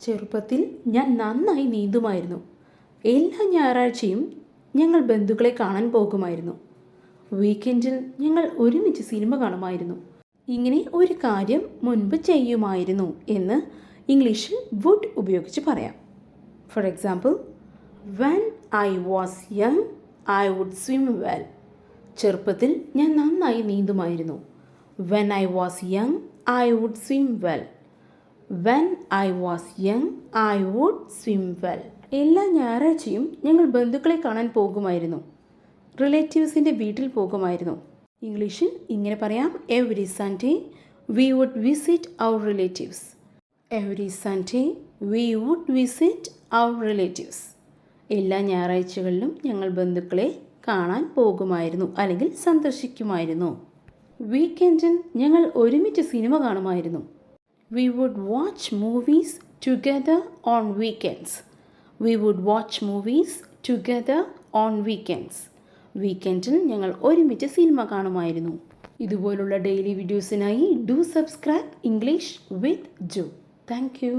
ചെറുപ്പത്തിൽ ഞാൻ നന്നായി നീന്തുമായിരുന്നു. എല്ലാ ഞായറാഴ്ചയും ഞങ്ങൾ ബന്ധുക്കളെ കാണാൻ പോകുമായിരുന്നു. വീക്കെൻഡിൽ ഞങ്ങൾ ഒരുമിച്ച് സിനിമ കാണുമായിരുന്നു. ഇങ്ങനെ ഒരു കാര്യം മുൻപ് ചെയ്യുമായിരുന്നു എന്ന് ഇംഗ്ലീഷിൽ വുഡ് ഉപയോഗിച്ച് പറയാം. For example, when I was young I would swim well. ചെറുപ്പത്തിൽ ഞാൻ നന്നായി നീന്തുമായിരുന്നു. When I was young I would swim well. When I was young I would swim well. എല്ലാ ഞായറാഴ്ചയും ഞങ്ങൾ ബന്ധുക്കളെ കാണാൻ പോകുമായിരുന്നു. റിലേറ്റീവ്സിൻ്റെ വീട്ടിൽ പോകുമായിരുന്നു. ഇംഗ്ലീഷിൽ ഇങ്ങനെ പറയാം: every Sunday we would visit our relatives. Every Sunday we would visit our relatives. എല്ലാ ഞായറാഴ്ചകളിലും ഞങ്ങൾ ബന്ധുക്കളെ കാണാൻ പോകുമായിരുന്നു അല്ലെങ്കിൽ സന്ദർശിക്കുമായിരുന്നു. വീക്കെൻഡിൽ ഞങ്ങൾ ഒരുമിച്ച് സിനിമ കാണുമായിരുന്നു. We would watch movies together on weekends. We would watch movies together on weekends. വീക്കെൻഡിൽ ഞങ്ങൾ ഒരുമിച്ച് സിനിമ കാണുമായിരുന്നു. ഇതുപോലുള്ള ഡെയിലി വീഡിയോസിനായി do subscribe English with Jo. Thank U.